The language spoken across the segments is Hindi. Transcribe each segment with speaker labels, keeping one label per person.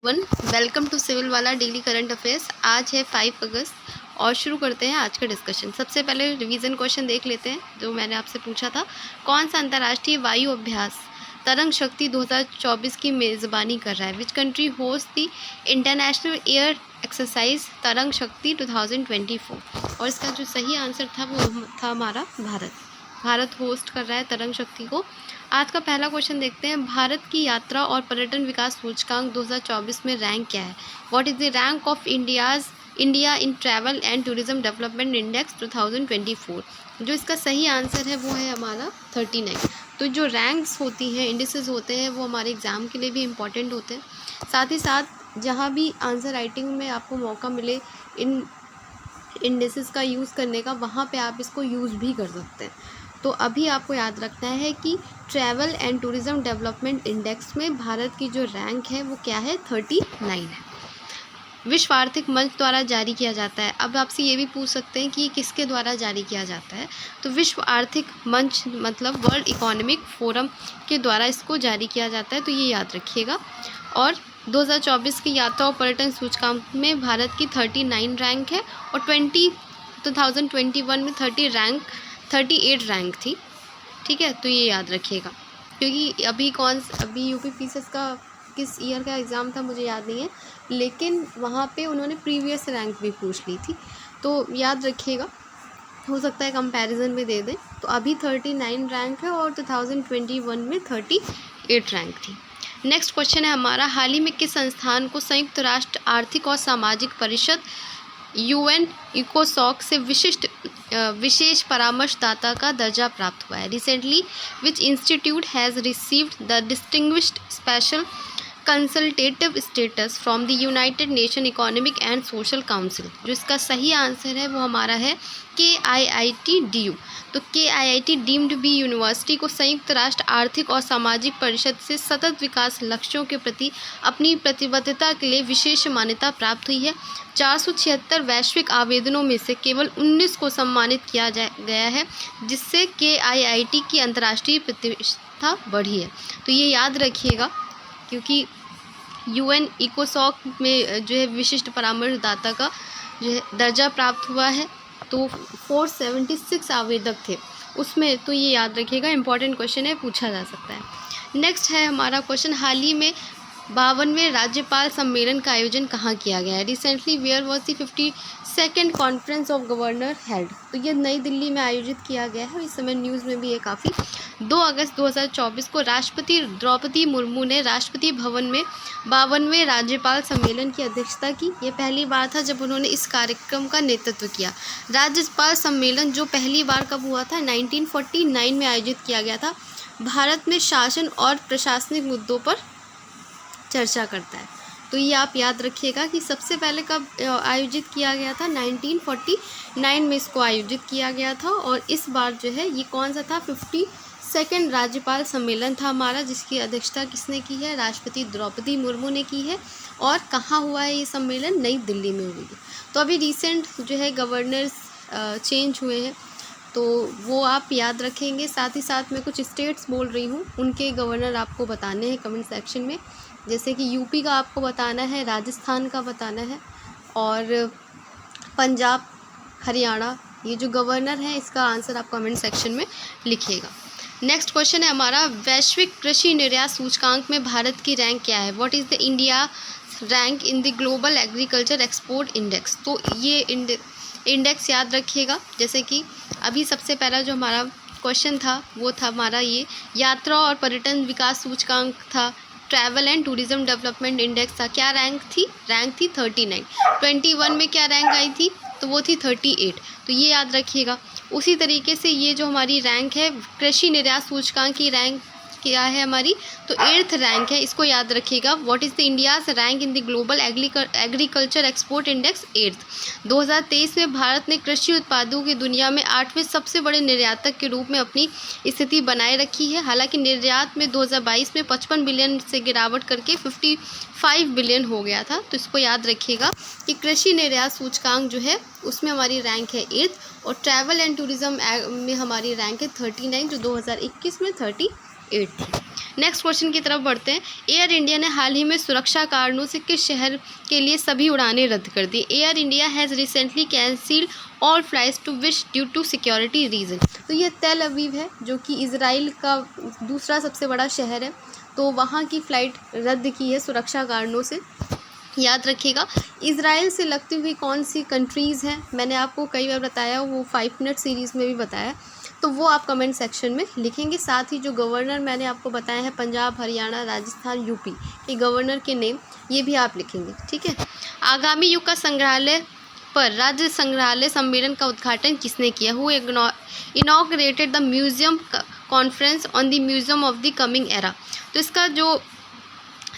Speaker 1: एवरीवन, वेलकम टू सिविल वाला डेली करंट अफेयर्स। आज है 5 अगस्त और शुरू करते हैं आज का डिस्कशन। सबसे पहले रिवीजन क्वेश्चन देख लेते हैं जो मैंने आपसे पूछा था। कौन सा अंतर्राष्ट्रीय वायु अभ्यास तरंग शक्ति 2024 की मेज़बानी कर रहा है? Which country host the international air exercise तरंग शक्ति 2024? और इसका जो सही आंसर था वो था हमारा भारत होस्ट कर रहा है तरंग शक्ति को। आज का पहला क्वेश्चन देखते हैं। भारत की यात्रा और पर्यटन विकास सूचकांक 2024 में रैंक क्या है? What is the rank of India in travel and tourism development index 2024? जो इसका सही आंसर है वो है हमारा 39। तो जो रैंक्स होती हैं, इंडिसेस होते हैं, वो हमारे एग्ज़ाम के लिए भी इम्पॉर्टेंट होते हैं। साथ ही साथ जहाँ भी आंसर राइटिंग में आपको मौका मिले इन इंडिसेस का यूज़ करने का, वहाँ पे आप इसको यूज़ भी कर सकते हैं। तो अभी आपको याद रखना है कि travel and tourism development index में भारत की जो रैंक है वो क्या है? 39 है। विश्व आर्थिक मंच द्वारा जारी किया जाता है। अब आपसे ये भी पूछ सकते हैं कि किसके द्वारा जारी किया जाता है? तो विश्व आर्थिक मंच मतलब वर्ल्ड इकोनॉमिक फोरम के द्वारा इसको जारी किया जाता है, तो ये याद रखिएगा। और 2024 की यात्रा और पर्यटन सूचकांक में भारत की 39 रैंक है और 2021 में 38 रैंक थी। ठीक है, तो ये याद रखिएगा। क्योंकि अभी यूपी पीसीएस का किस ईयर का एग्ज़ाम था मुझे याद नहीं है, लेकिन वहाँ पे उन्होंने प्रीवियस रैंक भी पूछ ली थी, तो याद रखिएगा। हो सकता है कंपैरिजन में दे दें। तो अभी 39 रैंक है और 2021 में 38 रैंक थी। नेक्स्ट क्वेश्चन है हमारा। हाल ही में किस संस्थान को संयुक्त राष्ट्र आर्थिक और सामाजिक परिषद UN इकोसॉक से विशेष परामर्शदाता का दर्जा प्राप्त हुआ है? Recently which institute has received the distinguished special consultative status from the United nation economic and social council? जो इसका सही आंसर है वो हमारा है KIIT-DU। तो KIIT डीम्ड बी यूनिवर्सिटी को संयुक्त राष्ट्र आर्थिक और सामाजिक परिषद से सतत विकास लक्ष्यों के प्रति अपनी प्रतिबद्धता के लिए विशेष मान्यता प्राप्त हुई है। 476 वैश्विक आवेदनों में से केवल 19 को सम्मानित किया गया है, जिससे KIIT की अंतर्राष्ट्रीय प्रतिष्ठा बढ़ी है। तो ये याद रखिएगा, क्योंकि UN इकोसॉक में जो है विशिष्ट परामर्शदाता का जो है दर्जा प्राप्त हुआ है, तो 476 आवेदक थे उसमें। तो ये याद रखिएगा, इंपॉर्टेंट क्वेश्चन है, पूछा जा सकता है। नेक्स्ट है हमारा क्वेश्चन। हाल ही में 52वें राज्यपाल सम्मेलन का आयोजन कहाँ किया गया है? Recently where was the 52nd conference of governor held? तो ये नई दिल्ली में आयोजित किया गया है। इस समय न्यूज़ में भी है काफ़ी। 2 अगस्त 2024 को राष्ट्रपति द्रौपदी मुर्मू ने राष्ट्रपति भवन में 52वें राज्यपाल सम्मेलन की अध्यक्षता की। ये पहली बार था जब उन्होंने इस कार्यक्रम का नेतृत्व किया। राज्यपाल सम्मेलन जो पहली बार कब हुआ था? 1949 में आयोजित किया गया था। भारत में शासन और प्रशासनिक मुद्दों पर चर्चा करता है। तो ये आप याद रखिएगा कि सबसे पहले कब आयोजित किया गया था? 1949 में इसको आयोजित किया गया था। और इस बार जो है ये कौन सा था? 52nd राज्यपाल सम्मेलन था हमारा, जिसकी अध्यक्षता किसने की है? राष्ट्रपति द्रौपदी मुर्मू ने की है। और कहाँ हुआ है ये सम्मेलन? नई दिल्ली में हुई है। तो अभी रिसेंट जो है गवर्नर्स चेंज हुए हैं, तो वो आप याद रखेंगे। साथ ही साथ मैं कुछ स्टेट्स बोल रही हूँ, उनके गवर्नर आपको बताने हैं कमेंट सेक्शन में। जैसे कि यूपी का आपको बताना है, राजस्थान का बताना है, और पंजाब, हरियाणा, ये जो गवर्नर हैं इसका आंसर आप कमेंट सेक्शन में लिखिएगा। नेक्स्ट क्वेश्चन है हमारा। वैश्विक कृषि निर्यात सूचकांक में भारत की रैंक क्या है? What is the India rank in the global agriculture export index? तो ये इंडेक्स याद रखिएगा। जैसे कि अभी सबसे पहला जो हमारा क्वेश्चन था वो था हमारा ये यात्रा और पर्यटन विकास सूचकांक था, travel and tourism development index था। क्या रैंक थी? रैंक थी 39। 21 में क्या रैंक आई थी? तो वो थी 38। तो ये याद रखिएगा। उसी तरीके से ये जो हमारी रैंक है कृषि निर्यात सूचकांक की रैंक क्या है हमारी? तो 8th रैंक है, इसको याद रखिएगा। What is the India's rank in the global agriculture export index? 8th। 2023 में भारत ने कृषि उत्पादों की दुनिया में 8वें सबसे बड़े निर्यातक के रूप में अपनी स्थिति बनाए रखी है। हालांकि निर्यात में 2022 में 55 बिलियन से गिरावट करके 55 बिलियन हो गया था। तो इसको याद रखिएगा कि कृषि निर्यात सूचकांक जो है उसमें हमारी रैंक है 8th, और ट्रैवल एंड टूरिज्म में हमारी रैंक है 39, जो 2021 में 38 2008 थी। नेक्स्ट क्वेश्चन की तरफ बढ़ते हैं। एयर इंडिया ने हाल ही में सुरक्षा कारणों से किस शहर के लिए सभी उड़ानें रद्द कर दी? Air India has recently cancelled all flights to which due to security reason. तो ये तेल अवीव है जो कि इजराइल का दूसरा सबसे बड़ा शहर है, तो वहाँ की फ़्लाइट रद्द की है सुरक्षा कारणों से। याद रखिएगा। इजराइल से लगती हुई कौन सी कंट्रीज़ हैं, मैंने आपको कई बार बताया, वो 5 मिनट सीरीज़ में भी बताया, तो वो आप कमेंट सेक्शन में लिखेंगे। साथ ही जो गवर्नर मैंने आपको बताया है पंजाब, हरियाणा, राजस्थान, यूपी के गवर्नर के नेम, ये भी आप लिखेंगे, ठीक है। आगामी युग का संग्रहालय पर राज्य संग्रहालय सम्मेलन का उद्घाटन किसने किया? Who inaugurated the museum conference on the museum of the coming era. तो इसका जो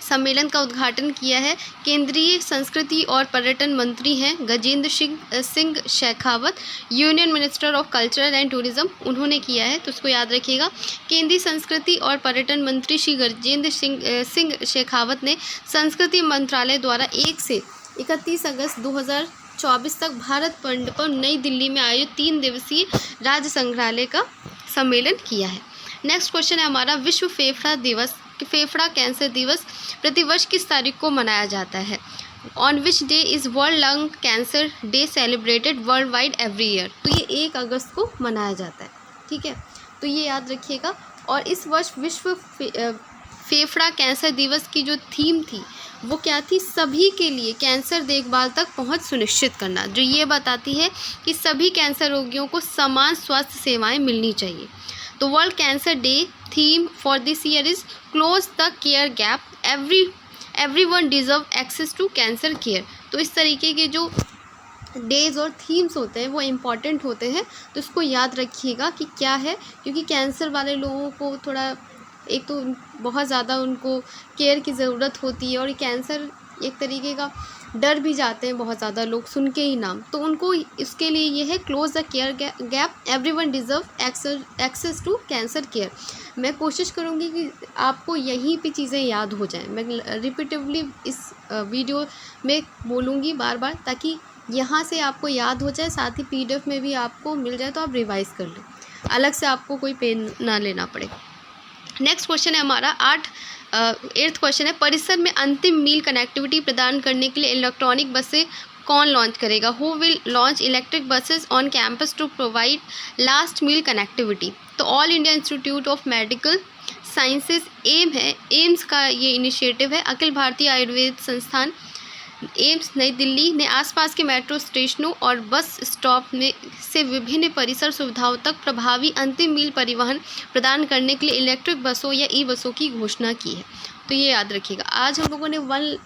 Speaker 1: सम्मेलन का उद्घाटन किया है केंद्रीय संस्कृति और पर्यटन मंत्री हैं Gajendra Singh Shekhawat, union minister of culture and tourism, उन्होंने किया है, तो उसको याद रखिएगा। केंद्रीय संस्कृति और पर्यटन मंत्री श्री गजेंद्र सिंह शेखावत ने संस्कृति मंत्रालय द्वारा 1 से 31 अगस्त 2024 तक भारत मंडपम नई दिल्ली में आयोजित 3 दिवसीय राज्य संग्रहालय का सम्मेलन किया है। नेक्स्ट क्वेश्चन है हमारा, विश्व फेफड़ा कैंसर दिवस प्रतिवर्ष किस तारीख को मनाया जाता है? On which day is world lung cancer day celebrated world wide every year. तो ये 1 अगस्त को मनाया जाता है, ठीक है, तो ये याद रखिएगा। और इस वर्ष विश्व फेफड़ा कैंसर दिवस की जो थीम थी वो क्या थी? सभी के लिए कैंसर देखभाल तक पहुंच सुनिश्चित करना, जो ये बताती है कि सभी कैंसर रोगियों को समान स्वास्थ्य सेवाएं मिलनी चाहिए। तो world cancer day theme for this year is close the care gap, everyone deserve access to cancer care. तो इस तरीके के जो डेज और थीम्स होते हैं वो इम्पॉर्टेंट होते हैं, तो इसको याद रखिएगा कि क्या है, क्योंकि कैंसर वाले लोगों को थोड़ा, एक तो बहुत ज़्यादा उनको केयर की ज़रूरत होती है, और कैंसर एक तरीके का डर भी जाते हैं बहुत ज़्यादा लोग सुन के ही नाम, तो उनको इसके लिए ये है close the care gap, everyone deserve access to cancer care. मैं कोशिश करूँगी कि आपको यहीं पे चीज़ें याद हो जाएं। मैं रिपीटिवली इस वीडियो में बोलूँगी बार बार, ताकि यहाँ से आपको याद हो जाए, साथ ही PDF में भी आपको मिल जाए तो आप रिवाइज़ कर लें, अलग से आपको कोई पेन ना लेना पड़े। नेक्स्ट क्वेश्चन है हमारा 8th क्वेश्चन है, परिसर में अंतिम मील कनेक्टिविटी प्रदान करने के लिए इलेक्ट्रॉनिक बसें कौन लॉन्च करेगा? Who will launch electric buses on campus to provide last mile connectivity? तो All India Institute of Medical Sciences AIIMS का ये इनिशिएटिव है। अखिल भारतीय आयुर्वेद संस्थान एम्स नई दिल्ली ने आसपास के मेट्रो स्टेशनों और बस स्टॉप में से विभिन्न परिसर सुविधाओं तक प्रभावी अंतिम मील परिवहन प्रदान करने के लिए इलेक्ट्रिक बसों या ई-बसों की घोषणा की है। तो ये याद रखिएगा। आज हम लोगों ने 1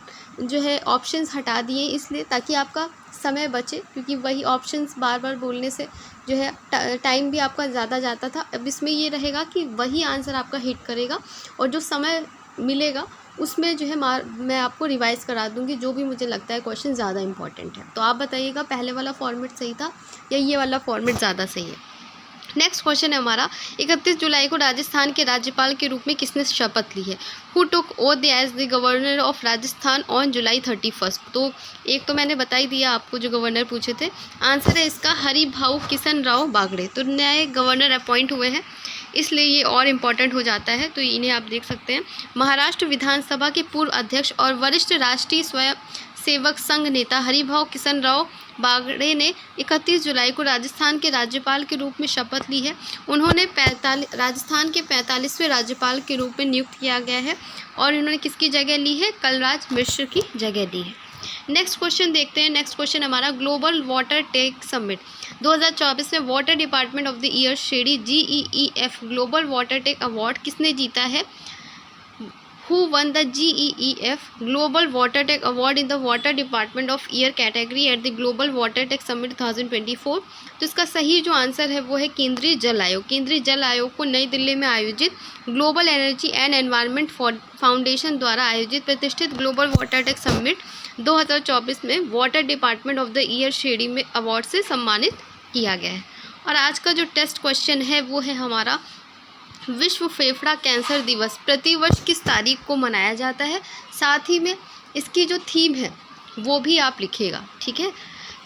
Speaker 1: जो है ऑप्शंस हटा दिए, इसलिए ताकि आपका समय बचे, क्योंकि वही ऑप्शंस बार बार बोलने से जो है टाइम भी आपका ज़्यादा जाता था। अब इसमें ये रहेगा कि वही आंसर आपका हिट करेगा, और जो समय मिलेगा उसमें जो है मैं आपको रिवाइज़ करा दूंगी जो भी मुझे लगता है क्वेश्चन ज़्यादा इंपॉर्टेंट है। तो आप बताइएगा पहले वाला फॉर्मेट सही था या ये वाला फॉर्मेट ज़्यादा सही है। नेक्स्ट क्वेश्चन है हमारा, 31 जुलाई को राजस्थान के राज्यपाल के रूप में किसने शपथ ली है? Who took oath as the governor of Rajasthan on July 31। तो एक तो मैंने बता ही दिया आपको, जो गवर्नर पूछे थे। आंसर है इसका हरिभाऊ किशन राव बागड़े। तो नए गवर्नर अपॉइंट हुए हैं, इसलिए ये और इम्पॉर्टेंट हो जाता है, तो इन्हें आप देख सकते हैं। महाराष्ट्र विधानसभा के पूर्व अध्यक्ष और वरिष्ठ राष्ट्रीय स्वयं सेवक संघ नेता हरिभाऊ किशन राव बागड़े ने 31 जुलाई को राजस्थान के राज्यपाल के रूप में शपथ ली है। उन्होंने राजस्थान के 45वें राज्यपाल के रूप में नियुक्त किया गया है, और इन्होंने किसकी जगह ली है? कलराज मिश्र की जगह ली है। नेक्स्ट क्वेश्चन देखते हैं। नेक्स्ट क्वेश्चन हमारा, ग्लोबल वाटर टेक समिट 2024 में water department of the year श्रेणी GEEF global water tech award किसने जीता है? Who won the GEEF Global Water Tech Award in the Water Department of Year category at the Global Water Tech Summit 2024? तो इसका सही जो आंसर है वो है केंद्रीय जल आयोग। केंद्रीय जल आयोग को नई दिल्ली में आयोजित global energy and environment foundation द्वारा आयोजित प्रतिष्ठित ग्लोबल वाटर टेक समिट 2024 में water department of the year श्रेणी में अवार्ड से सम्मानित किया गया है। और आज का जो टेस्ट क्वेश्चन है वो है हमारा, विश्व फेफड़ा कैंसर दिवस प्रतिवर्ष किस तारीख को मनाया जाता है? साथ ही में इसकी जो थीम है वो भी आप लिखिएगा, ठीक है।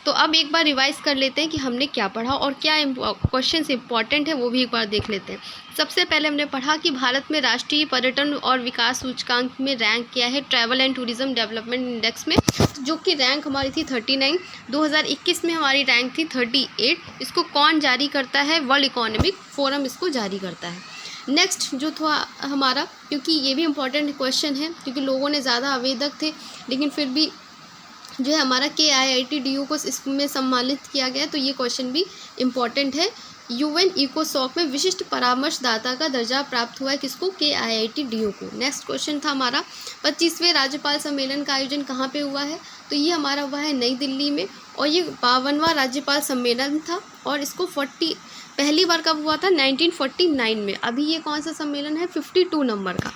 Speaker 1: तो अब एक बार रिवाइज कर लेते हैं कि हमने क्या पढ़ा और क्या क्वेश्चन इंपॉर्टेंट है वो भी एक बार देख लेते हैं। सबसे पहले हमने पढ़ा कि भारत में राष्ट्रीय पर्यटन और विकास सूचकांक में रैंक किया है travel and tourism development index में, जो कि रैंक हमारी थी 39। 2021 में हमारी रैंक थी 38। इसको कौन जारी करता है? वर्ल्ड इकोनॉमिक फोरम इसको जारी करता है। नेक्स्ट जो था हमारा, क्योंकि ये भी इम्पॉर्टेंट क्वेश्चन है, क्योंकि लोगों ने ज़्यादा आवेदक थे लेकिन फिर भी जो है हमारा KIIT-DU को इसमें सम्मानित किया गया, तो ये क्वेश्चन भी इम्पॉर्टेंट है। UN इकोसॉक में विशिष्ट परामर्शदाता का दर्जा प्राप्त हुआ है किसको? KIIT-DU को। नेक्स्ट क्वेश्चन था हमारा 25वें राज्यपाल सम्मेलन का आयोजन कहाँ पे हुआ है? तो ये हमारा हुआ है नई दिल्ली में, और ये 52वां राज्यपाल सम्मेलन था, और इसको पहली बार कब हुआ था? 1949 में। अभी ये कौन सा सम्मेलन है? 52 नंबर का।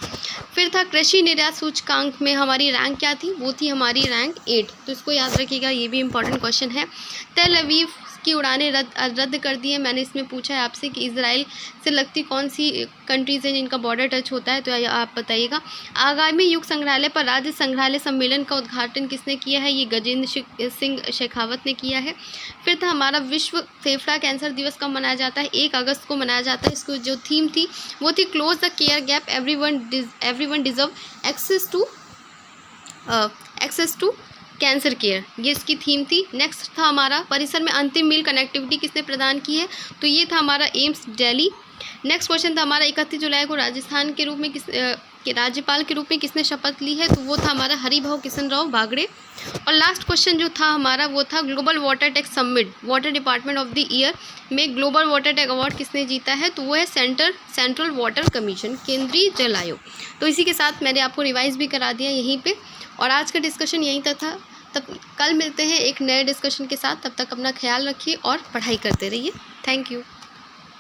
Speaker 1: फिर था कृषि निर्यात सूचकांक में हमारी रैंक क्या थी? वो थी हमारी रैंक 8, तो इसको याद रखिएगा, ये भी इम्पॉर्टेंट क्वेश्चन है। तेल अवीव की उड़ानें रद्द कर दी है। मैंने इसमें पूछा है आपसे कि इजराइल से लगती कौन सी कंट्रीज़ हैं जिनका बॉर्डर टच होता है, तो आप बताइएगा। आगामी युग संग्रहालय पर राज्य संग्रहालय सम्मेलन का उद्घाटन किसने किया है? ये गजेंद्र सिंह शेखावत ने किया है। फिर था हमारा विश्व फेफड़ा कैंसर दिवस कब मनाया जाता है? 1 अगस्त को मनाया जाता है। इसको जो थीम थी वो थी close the care gap, everyone deserve access to cancer care, ये इसकी थीम थी। नेक्स्ट था हमारा परिसर में अंतिम मील कनेक्टिविटी किसने प्रदान की है? तो ये था हमारा एम्स दिल्ली। नेक्स्ट क्वेश्चन था हमारा 31 जुलाई को राजस्थान के रूप में राज्यपाल के रूप में किसने शपथ ली है? तो वो था हमारा हरिभाऊ किशनराव बागड़े। और लास्ट क्वेश्चन जो था हमारा वो था global water tech summit, water department of the year में ग्लोबल वाटर टेक अवार्ड किसने जीता है? तो वो है सेंट्रल वाटर कमीशन, केंद्रीय जल आयोग। तो इसी के साथ मैंने आपको रिवाइज भी करा दिया यहीं पे, और आज का डिस्कशन यहीं तक था। तब कल मिलते हैं एक नए डिस्कशन के साथ। तब तक अपना ख्याल रखिए और पढ़ाई करते रहिए। Thank you.